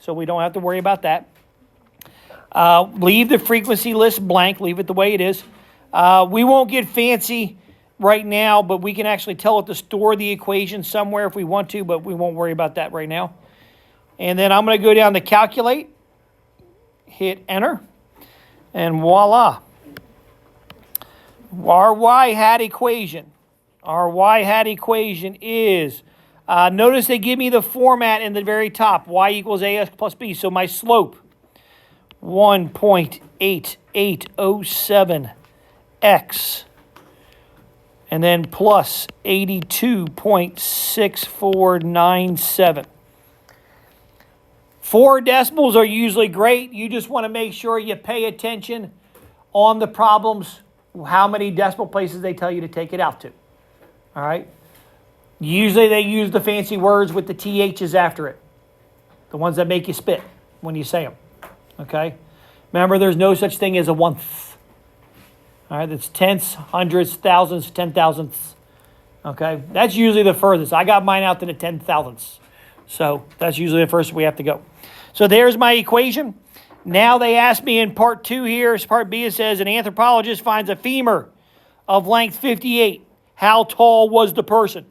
so we don't have to worry about that. Leave the frequency list blank. Leave it the way it is. We won't get fancy right now, but we can actually tell it to store the equation somewhere if we want to, but we won't worry about that right now. And then I'm going to go down to calculate, hit enter, and voila. Our y-hat equation. Our y-hat equation is, notice they give me the format in the very top, y equals ax plus b. So my slope, 1.8807x, and then plus 82.6497. 4 decimals are usually great. You just want to make sure you pay attention on the problems, how many decimal places they tell you to take it out to. All right? Usually they use the fancy words with the THs after it, the ones that make you spit when you say them. Okay? Remember, there's no such thing as a 1th. All right? That's tenths, hundredths, thousandths, 10,000ths. Okay? That's usually the furthest. I got mine out to the 10,000ths. So that's usually the first we have to go. So there's my equation. Now they ask me in part 2 here, part B, it says, an anthropologist finds a femur of length 58. How tall was the person?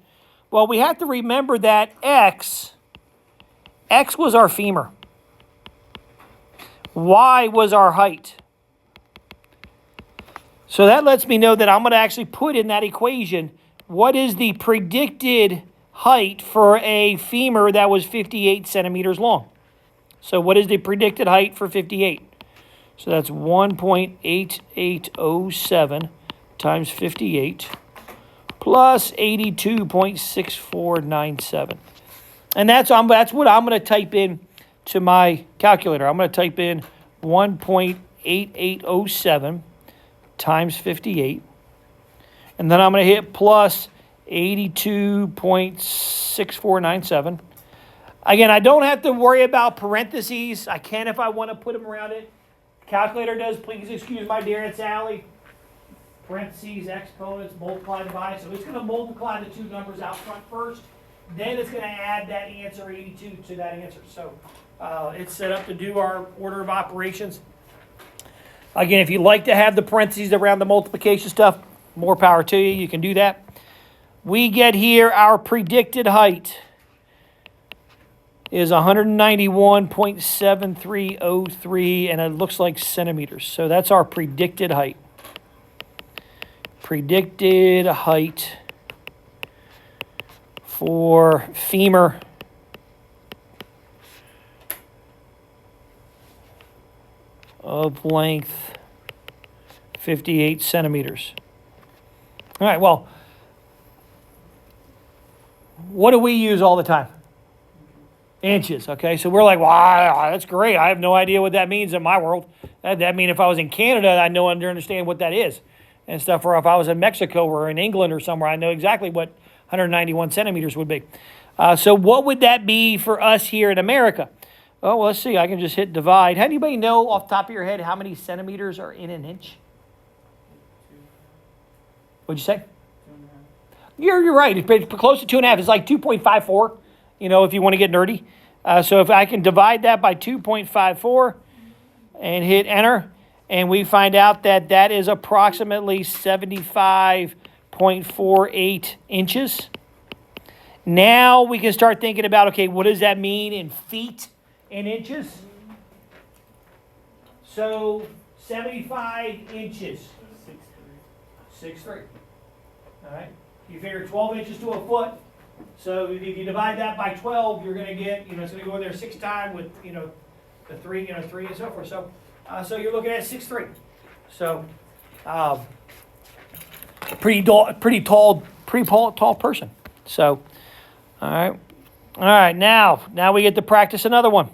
Well, we have to remember that X was our femur. Y was our height. So that lets me know that I'm going to actually put in that equation, what is the predicted height for a femur that was 58 centimeters long? So what is the predicted height for 58? So that's 1.8807 times 58 plus 82.6497. And that's what I'm going to type in to my calculator. I'm going to type in 1.8807 times 58. And then I'm going to hit plus 82.6497. Again, I don't have to worry about parentheses. I can if I want to put them around it. Calculator does, please excuse my dear Aunt Sally. Parentheses, exponents, multiply, divide. So it's going to multiply the two numbers out front first. Then it's going to add that answer 82 to that answer. So it's set up to do our order of operations. Again, if you like to have the parentheses around the multiplication stuff, more power to you. You can do that. We get here our predicted height is 191.7303, and it looks like centimeters. So that's our predicted height. Predicted height for femur of length 58 centimeters. All right, well, what do we use all the time? Inches, okay? So we're like, wow, that's great. I have no idea what that means in my world. That means if I was in Canada, I know and understand what that is and stuff. Or if I was in Mexico or in England or somewhere, I know exactly what 191 centimeters would be. So what would that be for us here in America? Oh, well, let's see. I can just hit divide. How do anybody know off the top of your head how many centimeters are in an inch? What'd you say? 2.5. You're right. It's close to 2.5. It's like 2.54, if you want to get nerdy. So if I can divide that by 2.54 and hit enter, and we find out that that is approximately 75.48 inches. Now we can start thinking about, okay, what does that mean in feet and inches? So 75 inches. 6'3". All right. You figure 12 inches to a foot. So if you divide that by 12, you're going to get, it's going to go in there 6 times with, the 3, 3 and so forth. So you're looking at 6'3". So pretty tall person. So, all right. Now we get to practice another one.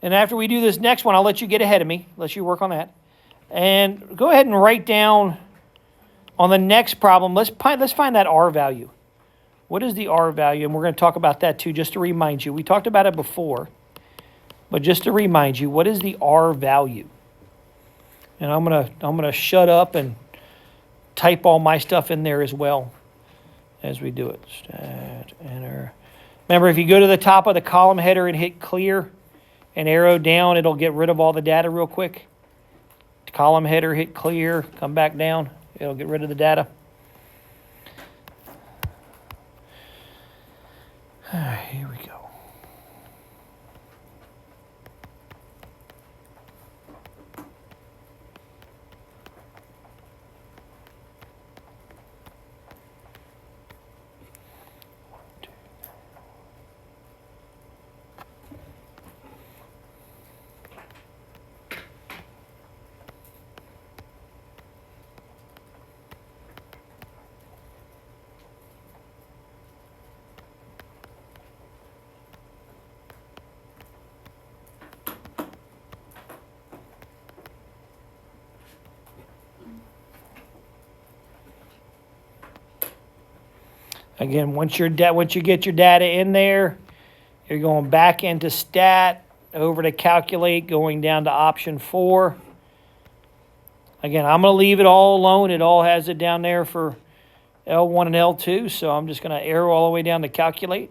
And after we do this next one, I'll let you get ahead of me. Let you work on that. And go ahead and write down on the next problem. Let's find that R value. What is the R value? And we're going to talk about that too, just to remind you. We talked about it before, but just to remind you, what is the R value? And I'm gonna shut up and type all my stuff in there as well as we do it. Stat, enter. Remember, if you go to the top of the column header and hit clear and arrow down, it'll get rid of all the data real quick. Column header, hit clear, come back down. It'll get rid of the data. All right, here we go. Again, once you get your data in there, you're going back into stat, over to calculate, going down to option 4. Again, I'm going to leave it all alone. It all has it down there for L1 and L2, so I'm just going to arrow all the way down to calculate.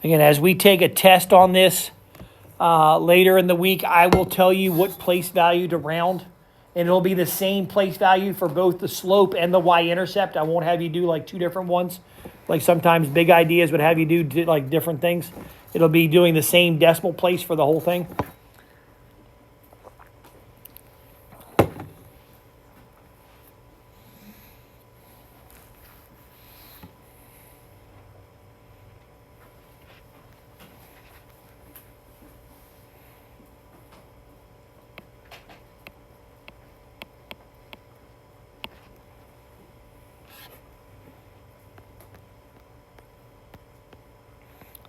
Again, as we take a test on this later in the week, I will tell you what place value to round. And it'll be the same place value for both the slope and the y-intercept. I won't have you do like 2 different ones. Like sometimes big ideas would have you do like different things. It'll be doing the same decimal place for the whole thing.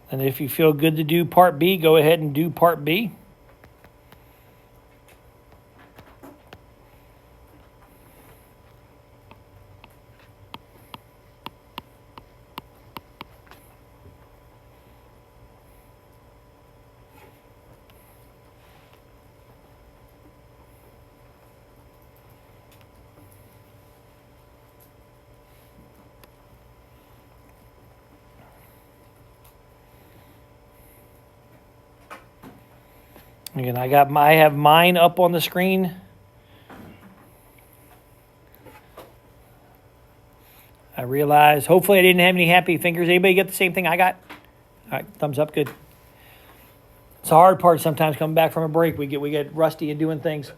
And if you feel good to do part B, go ahead and do part B. Again, I have mine up on the screen. I realize, hopefully I didn't have any happy fingers. Anybody get the same thing I got? All right, thumbs up, good. It's a hard part sometimes coming back from a break. We get rusty at doing things.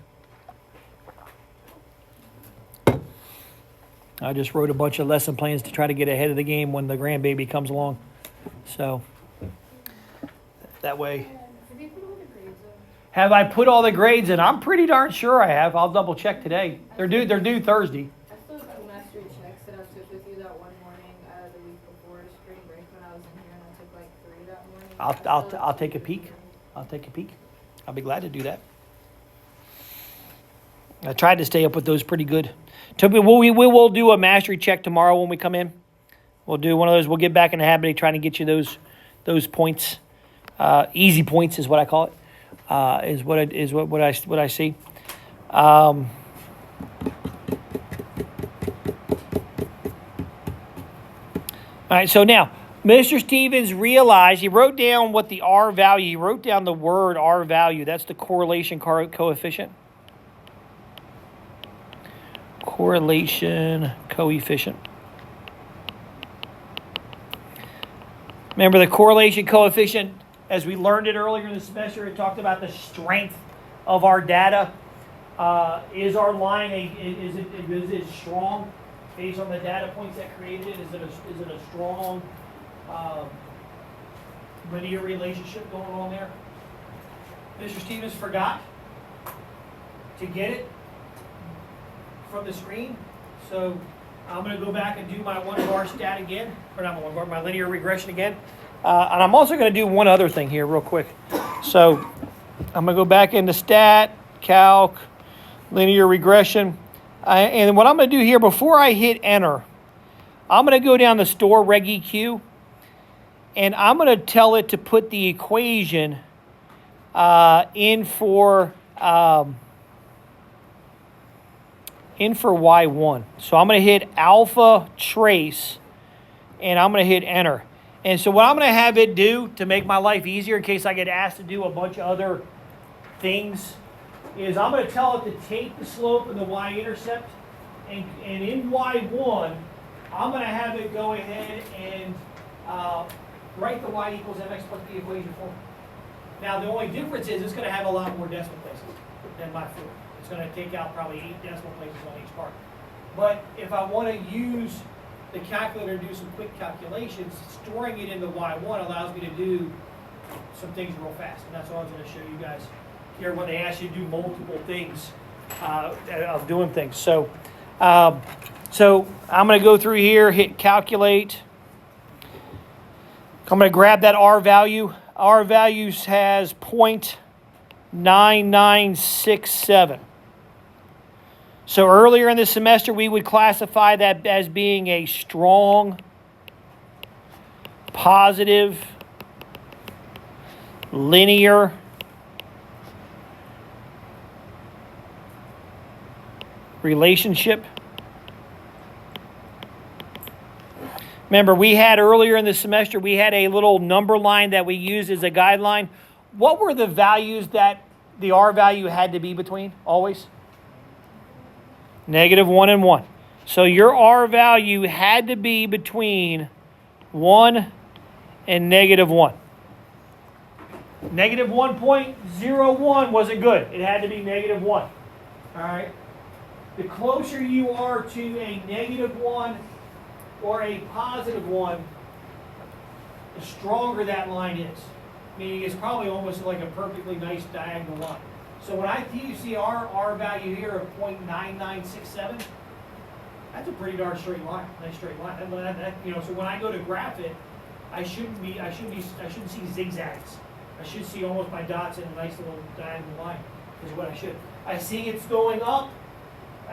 I just wrote a bunch of lesson plans to try to get ahead of the game when the grandbaby comes along. So that way. Have I put all the grades in? I'm pretty darn sure I have. I'll double check today. They're due Thursday. I still have 2 mastery checks that I took with you that one morning the week before spring break when I was in here, and I took like 3 that morning. I'll take a peek. I'll take a peek. I'll be glad to do that. I tried to stay up with those pretty good. We will do a mastery check tomorrow when we come in. We'll do one of those. We'll get back in the habit of trying to get you those points. Easy points is what I call it. Is what I see. All right, so now Mr. Stevens realized, he wrote down what the R value, he wrote down the word R value. That's the correlation coefficient. Correlation coefficient. Remember the correlation coefficient, as we learned it earlier in the semester, it talked about the strength of our data. Is our line, is it strong based on the data points that created it? Is it a strong linear relationship going on there? Mr. Stevens forgot to get it from the screen, so I'm going to go back and do my 1-bar stat again, or not my 1-bar, my linear regression again. And I'm also going to do one other thing here real quick. So I'm going to go back into stat, calc, linear regression. And what I'm going to do here, before I hit enter, I'm going to go down the store Reg EQ, and I'm going to tell it to put the equation in for Y1. So I'm going to hit alpha trace, and I'm going to hit enter. And so what I'm going to have it do to make my life easier in case I get asked to do a bunch of other things is I'm going to tell it to take the slope and the y-intercept, and in Y1, I'm going to have it go ahead and write the y equals mx plus b equation for me. Now, the only difference is it's going to have a lot more decimal places than my 4. It's going to take out probably 8 decimal places on each part. But if I want to use the calculator to do some quick calculations, storing it into Y1 allows me to do some things real fast. And that's what I was going to show you guys here when they ask you to do multiple things of doing things. So I'm going to go through here, hit calculate. I'm going to grab that R value. R values has 0.9967. So earlier in the semester, we would classify that as being a strong, positive, linear relationship. Remember, we had earlier in the semester, we had a little number line that we used as a guideline. What were the values that the R value had to be between, always? -1 and 1. So your R value had to be between 1 and -1. -1.01 wasn't good. It had to be -1. All right? The closer you are to a -1 or a +1, the stronger that line is. Meaning it's probably almost like a perfectly nice diagonal line. So when you see our R value here of 0.9967, that's a pretty darn straight line, nice straight line. So when I go to graph it, I shouldn't see zigzags. I should see almost my dots in a nice little diagonal line. Is what I should. I see it's going up.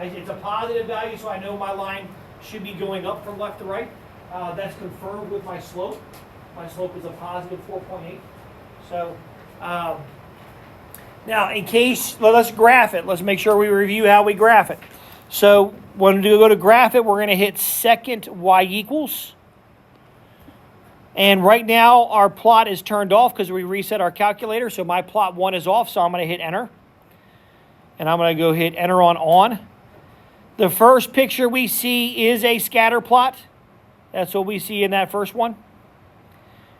It's a positive value, so I know my line should be going up from left to right. That's confirmed with my slope. My slope is a positive 4.8. So now, in case, let's graph it. Let's make sure we review how we graph it. So when we go to graph it, we're going to hit second y equals. And right now, our plot is turned off because we reset our calculator. So my plot 1 is off, so I'm going to hit enter. And I'm going to go hit enter on. The first picture we see is a scatter plot. That's what we see in that first one.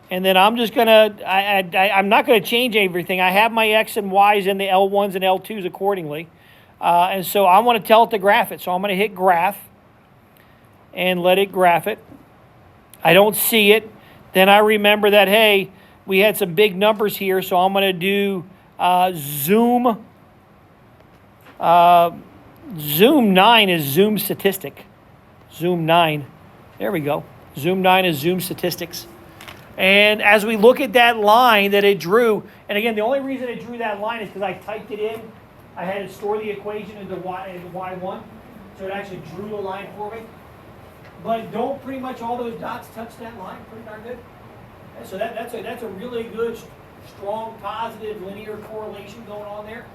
And then I'm just going to, I'm not going to change everything. I have my X and Y's in the L1s and L2s accordingly. And so I want to tell it to graph it. So I'm going to hit graph and let it graph it. I don't see it. Then I remember that, hey, we had some big numbers here. So I'm going to do zoom. Zoom 9 is zoom statistic. Zoom 9. There we go. Zoom 9 is zoom statistics. And as we look at that line that it drew, and again, the only reason it drew that line is because I typed it in. I had to store the equation into Y1, so it actually drew a line for me. But don't pretty much all those dots touch that line? Pretty darn good. And so that's a really good, strong, positive, linear correlation going on there.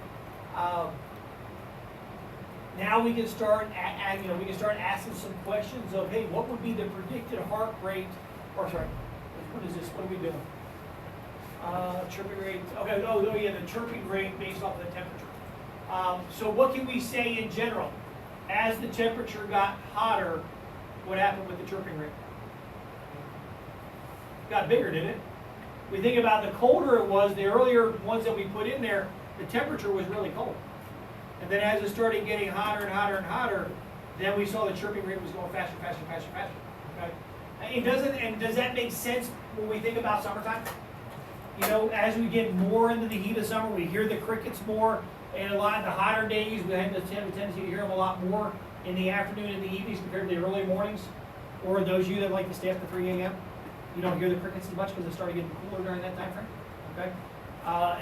Now we can start, asking some questions of, hey, what would be the predicted heart rate? Or sorry. What is this? What are we doing? Chirping rate. Okay, the chirping rate based off of the temperature. So what can we say in general? As the temperature got hotter, what happened with the chirping rate? Got bigger, didn't it? We think about the colder it was, the earlier ones that we put in there, the temperature was really cold. And then as it started getting hotter and hotter and hotter, then we saw the chirping rate was going faster, faster, faster, faster. Okay? And does that make sense when we think about summertime? You know, as we get more into the heat of summer, we hear the crickets more. And a lot of the hotter days, we have the tendency to hear them a lot more in the afternoon and the evenings compared to the early mornings. Or those of you that like to stay up to 3 a.m., you don't hear the crickets as much because it started getting cooler during that time frame. Okay,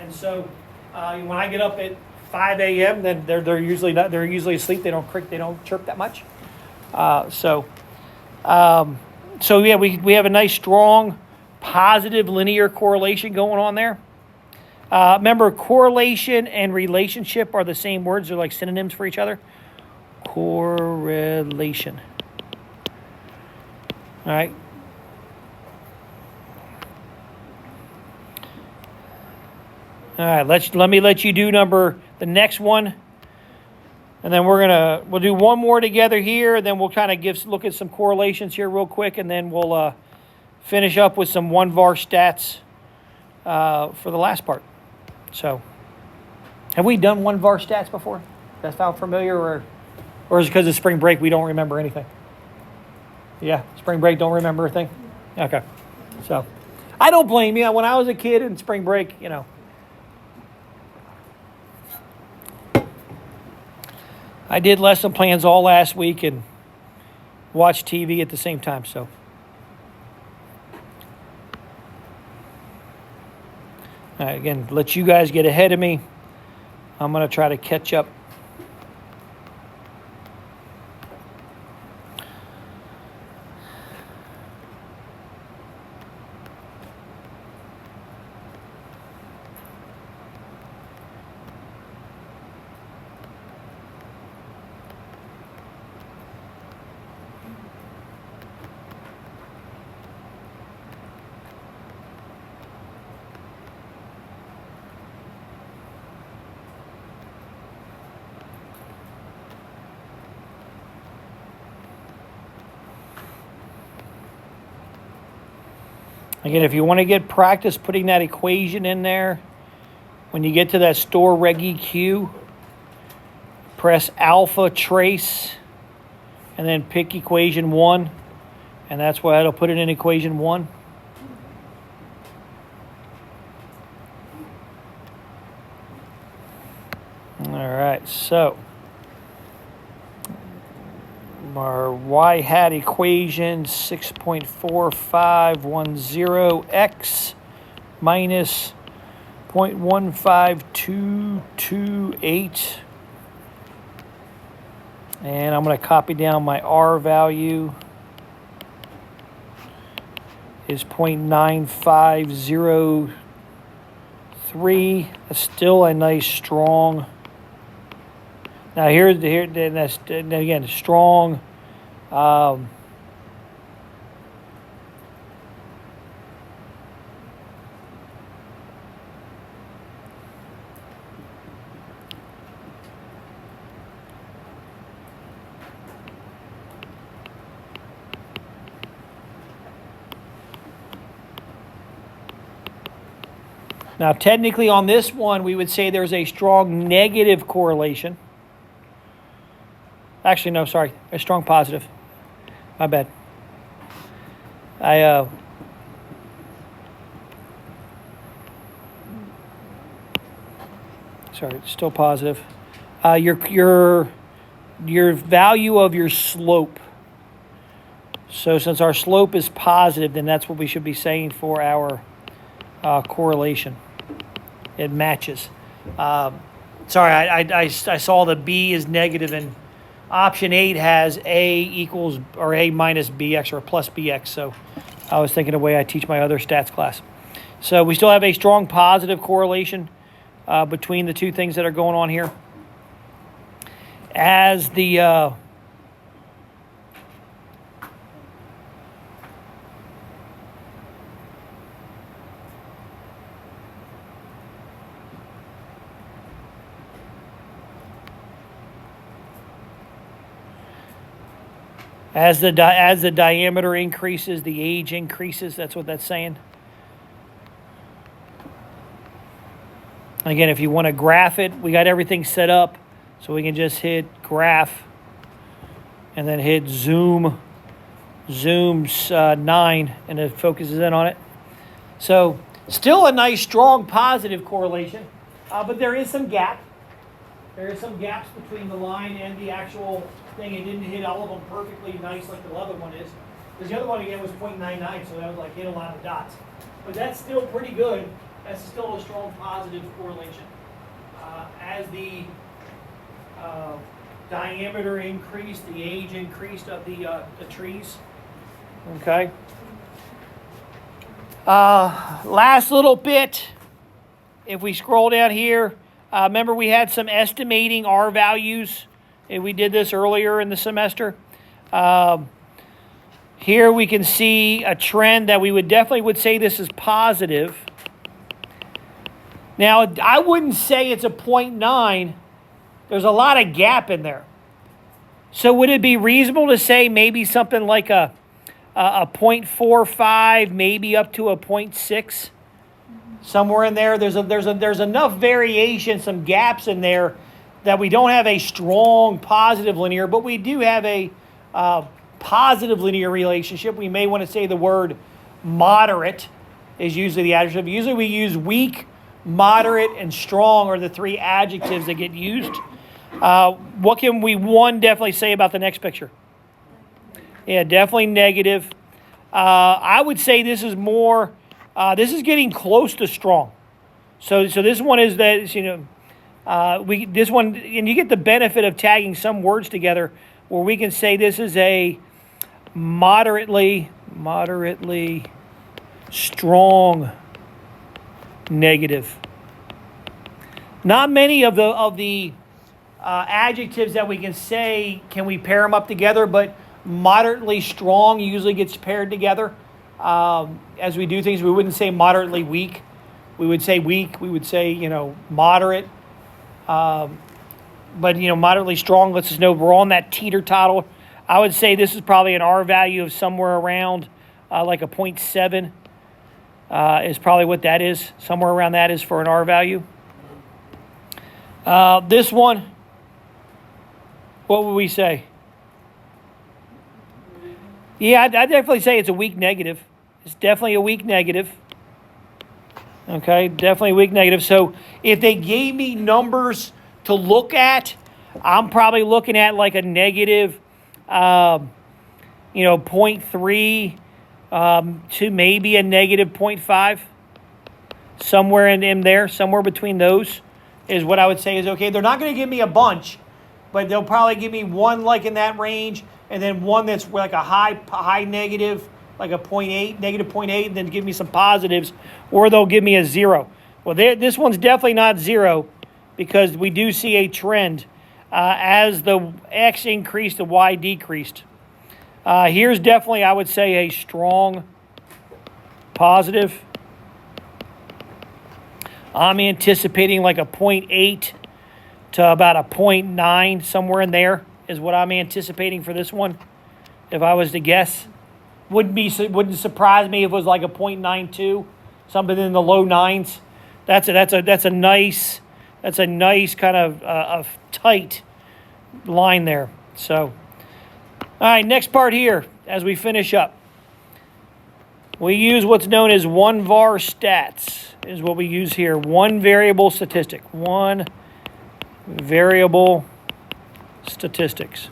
and so when I get up at 5 a.m., then they're usually asleep. They don't chirp that much. So yeah, we have a nice, strong, positive linear correlation going on there. Remember, correlation and relationship are the same words. They're like synonyms for each other. Correlation. All right. All right. Let me let you do the next one, and then we'll do one more together here, and then we'll kind of look at some correlations here real quick, and then we'll finish up with some 1-var stats for the last part. So, have we done 1-var stats before? That sound familiar, or is it because of spring break we don't remember anything? Yeah, spring break don't remember a thing? Okay. So, I don't blame you. When I was a kid in spring break, I did lesson plans all last week and watched TV at the same time, so. All right, again, let you guys get ahead of me. I'm going to try to catch up. Again, if you want to get practice putting that equation in there, when you get to that store reg EQ, press alpha trace, and then pick equation 1, and that's why it'll put it in equation 1. All right, so our y hat equation 6.4510x minus 0.15228. And I'm going to copy down my r value is 0.9503. That's still a nice strong. Now that's again strong. Now, technically on this one, we would say there's a strong negative correlation. Actually, no, sorry. A strong positive. My bad. Sorry, it's still positive. Your value of your slope. So since our slope is positive, then that's what we should be saying for our correlation. It matches. Sorry, I saw the B is negative, and option 8 has A equals or A minus BX or plus BX. So I was thinking the way I teach my other stats class. So we still have a strong positive correlation between the two things that are going on here. As the As the diameter increases, the age increases. That's what that's saying. Again, if you want to graph it, we got everything set up, so we can just hit graph, and then hit zoom 9, and it focuses in on it. So still a nice, strong, positive correlation, but there is some gap. There is some gaps between the line and the actual thing. It didn't hit all of them perfectly nice like the other one is. Because the other one, again, was 0.99, so that was like hit a lot of dots. But that's still pretty good. That's still a strong positive correlation. As the diameter increased, the age increased of the trees, Okay. Last little bit, if we scroll down here, remember we had some estimating R values. And we did this earlier in the semester. Here we can see a trend that we would definitely say this is positive. Now, I wouldn't say it's a 0.9. There's a lot of gap in there. So would it be reasonable to say maybe something like a 0.45, maybe up to a 0.6? Somewhere in there, there's enough variation, some gaps in there that we don't have a strong positive linear, but we do have a positive linear relationship. We may want to say the word moderate is usually the adjective. Usually we use weak, moderate, and strong are the three adjectives that get used. What can we, definitely say about the next picture? Yeah, definitely negative. I would say this is more, this is getting close to strong. So this one is that, this one, and you get the benefit of tagging some words together where we can say this is a moderately strong negative. Not many of the adjectives that we can say, can we pair them up together, but moderately strong usually gets paired together. As we do things, we wouldn't say moderately weak. We would say weak. We would say, moderate. But, moderately strong lets us know we're on that teeter-totter. I would say this is probably an R value of somewhere around like a 0.7 is probably what that is. Somewhere around that is for an R value. This one, what would we say? Yeah, I'd definitely say it's a weak negative. It's definitely a weak negative. Okay, definitely a weak negative. So if they gave me numbers to look at, I'm probably looking at like a negative, 0.3 to maybe a negative 0.5. Somewhere in there, somewhere between those is what I would say is okay. They're not going to give me a bunch, but they'll probably give me one like in that range, and then one that's like a high negative, like a 0.8, negative 0.8, and then give me some positives, or they'll give me a 0. Well, this one's definitely not 0 because we do see a trend. As the X increased, the Y decreased. Here's definitely, I would say, a strong positive. I'm anticipating like a 0.8 to about a 0.9, somewhere in there is what I'm anticipating for this one. If I was to guess, wouldn't surprise me if it was like a 0.92, something in the low 9s. That's a nice kind of tight line there. So, all right, next part here as we finish up. We use what's known as one var stats is what we use here. One variable statistic. One variable statistics.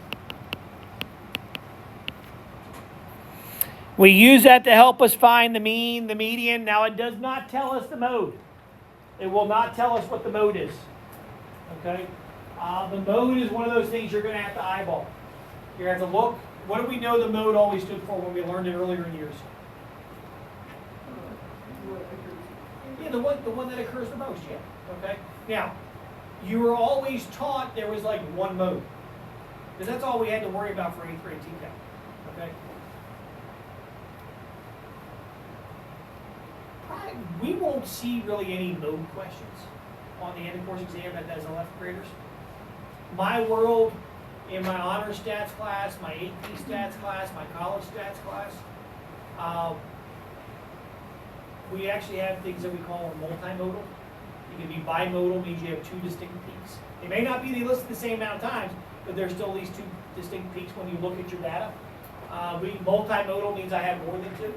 We use that to help us find the mean, the median. Now, it does not tell us the mode. It will not tell us what the mode is. Okay? The mode is one of those things you're going to have to eyeball. You're going to have to look. What do we know the mode always stood for when we learned it earlier in years? Yeah, the one that occurs the most, yeah. Okay? Now, you were always taught there was like one mode. Because that's all we had to worry about for 8th grade TCAP. Okay? We won't see really any mode questions on the end of course exam as 11th graders. My world, in my honors stats class, my AP stats class, my college stats class, we actually have things that we call multimodal. You can be bimodal, means you have two distinct peaks. It may not be they list the same amount of times, but there's still these two distinct peaks when you look at your data. Multimodal means I have more than two.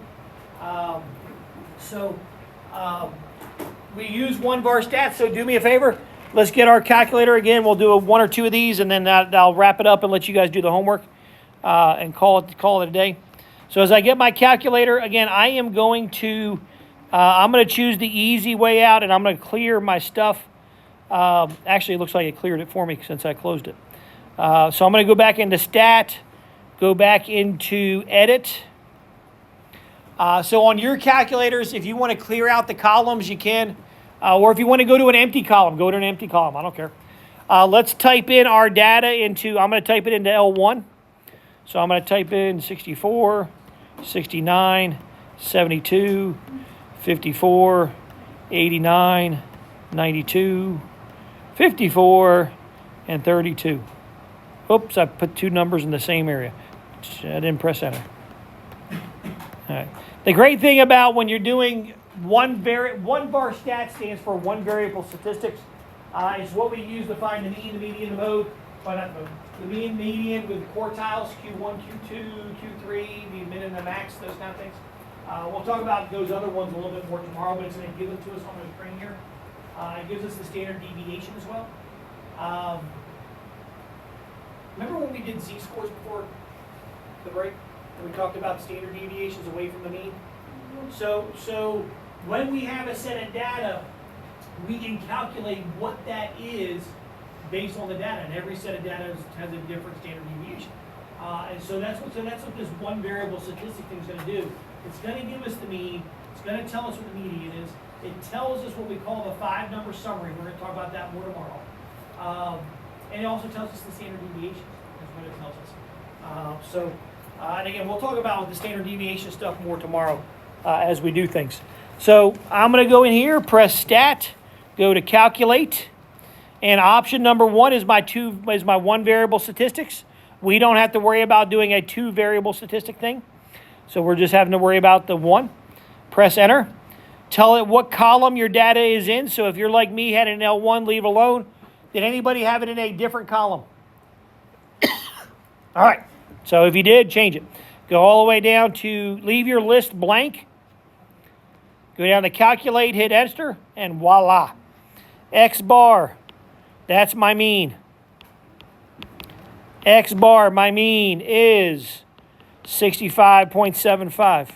We use one var stats, so do me a favor. Let's get our calculator again. We'll do one or two of these, and then I'll wrap it up and let you guys do the homework and call it a day. So as I get my calculator, again, I am going to, I'm going to choose the easy way out, and I'm going to clear my stuff. Actually, it looks like it cleared it for me since I closed it. So I'm going to go back into Stat, go back into Edit. So on your calculators, if you want to clear out the columns, you can. Or if you want to go to an empty column, go to an empty column. I don't care. Let's type in our data into, I'm going to type it into L1. So I'm going to type in 64, 69, 72, 54, 89, 92, 54, and 32. Oops, I put two numbers in the same area. I didn't press enter. All right. The great thing about when you're doing one var stat stands for one variable statistics. It's what we use to find the mean, the median, the mode. The mean, median with quartiles, Q1, Q2, Q3, the min and the max, those kind of things. We'll talk about those other ones a little bit more tomorrow, but it's going to give it to us on the screen here. It gives us the standard deviation as well. Remember when we did z-scores before the break? And we talked about standard deviations away from the mean? So when we have a set of data, we can calculate what that is based on the data, and every set of data has a different standard deviation. And so that's what this one variable statistic thing is going to do. It's going to give us the mean. It's going to tell us what the median is. It tells us what we call the 5-number summary. We're going to talk about that more tomorrow. And it also tells us the standard deviations. That's what it tells us. And again, we'll talk about the standard deviation stuff more tomorrow as we do things. So I'm going to go in here, press Stat, go to Calculate, and option number 1 is my one variable statistics. We don't have to worry about doing a 2 variable statistic thing. So we're just having to worry about the 1. Press Enter. Tell it what column your data is in. So if you're like me, had an L1, leave alone. Did anybody have it in a different column? All right. So if you did, change it. Go all the way down to leave your list blank. Go down to Calculate, hit Enter, and voila. X bar, that's my mean. X bar, my mean, is 65.75.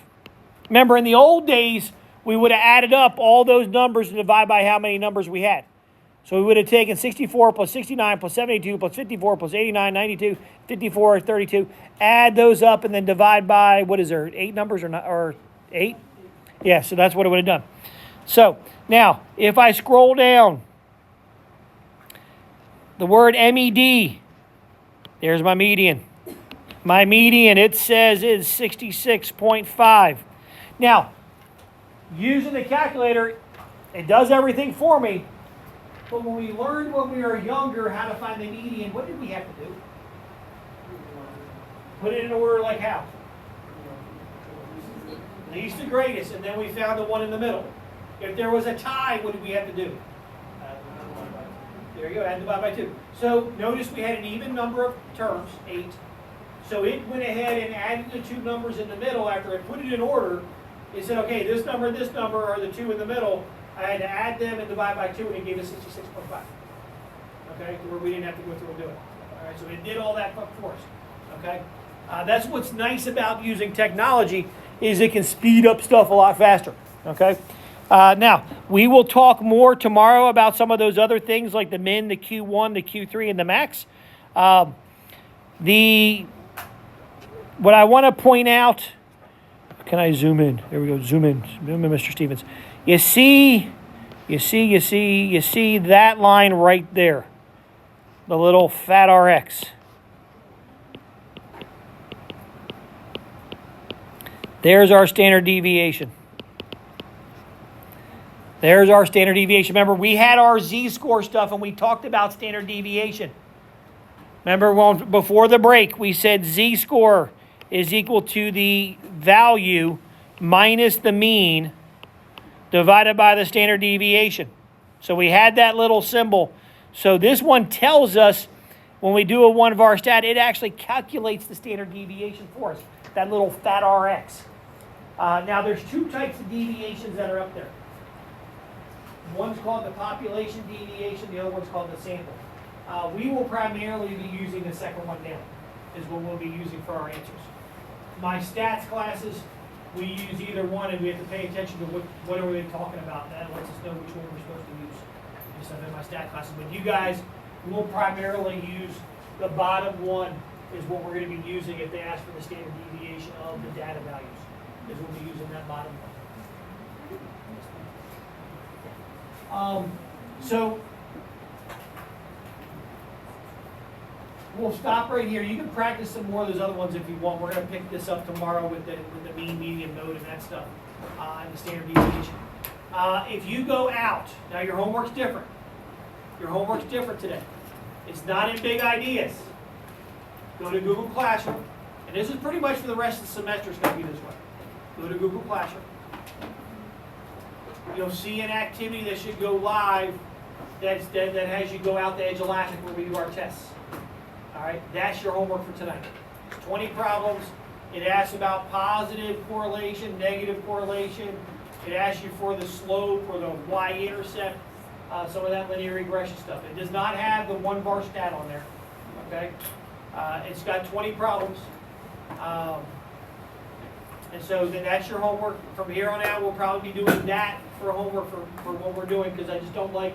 Remember, in the old days, we would have added up all those numbers and divide by how many numbers we had. So we would have taken 64 plus 69 plus 72 plus 54 plus 89, 92, 54, 32. Add those up and then divide by, what is there, 8 numbers or 8? Yeah, so that's what it would have done. So now, if I scroll down, the word MED, there's my median. My median, it says, is 66.5. Now, using the calculator, it does everything for me. But when we learned when we were younger how to find the median, what did we have to do? Put it in order like how? Least to greatest, and then we found the one in the middle. If there was a tie, what did we have to do? There you go, add and divide by 2. So notice we had an even number of terms, 8. So it went ahead and added the 2 numbers in the middle after it put it in order. It said, okay, this number and this number are the 2 in the middle. I had to add them and divide by 2, and it gave us 66.5. Okay, to where we didn't have to go through and do it. All right, so it did all that for us. Okay, that's what's nice about using technology is it can speed up stuff a lot faster. Okay, now we will talk more tomorrow about some of those other things like the min, the Q1, the Q3, and the max. What I want to point out. Can I zoom in? There we go. Zoom in, Mr. Stevens. You see that line right there, the little fat RX. There's our standard deviation. There's our standard deviation. Remember, we had our z-score stuff and we talked about standard deviation. Remember, before the break, we said z-score is equal to the value minus the mean divided by the standard deviation. So we had that little symbol. So this one tells us when we do a one var stat, it actually calculates the standard deviation for us, that little fat RX. Now there's 2 types of deviations that are up there. One's called the population deviation, the other one's called the sample. We will primarily be using the second one down, is what we'll be using for our answers. My stats classes, we use either one, and we have to pay attention to what are they talking about. That lets us know which one we're supposed to use and stuff in my stat classes. But you guys will primarily use the bottom one is what we're going to be using if they ask for the standard deviation of the data values. is we'll be using that bottom one. So we'll stop right here. You can practice some more of those other ones if you want. We're going to pick this up tomorrow with the mean, median, mode, and that stuff, and the standard deviation. If you go out, now your homework's different. Your homework's different today. It's not in big ideas. Go to Google Classroom, and this is pretty much for the rest of the semester. It's going to be this way. Go to Google Classroom. You'll see an activity that should go live that has you go out to Edge Elastic where we do our tests. All right, that's your homework for tonight. It's 20 problems. It asks about positive correlation, negative correlation. It asks you for the slope or the y-intercept, some of that linear regression stuff. It does not have the one bar stat on there. Okay, it's got 20 problems. And so that's your homework. From here on out, we'll probably be doing that for homework for what we're doing, because I just don't like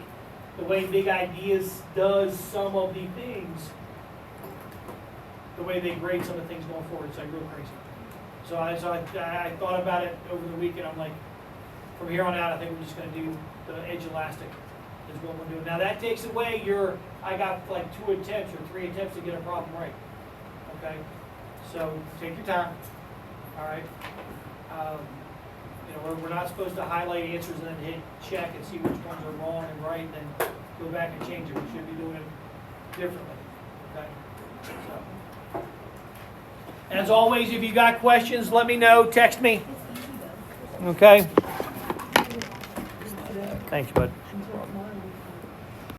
the way Big Ideas does some of the things, the way they grade some of the things going forward. It's like real crazy. So I thought about it over the weekend. I'm like, from here on out, I think we're just going to do the Edge Elastic is what we're doing. Now that takes away I got like 2 attempts or 3 attempts to get a problem right. Okay? So take your time. All right? We're not supposed to highlight answers and then hit check and see which ones are wrong and right, and then go back and change it. We should be doing it differently. Okay? So, as always, if you got questions, let me know. Text me. Okay? Thanks, bud.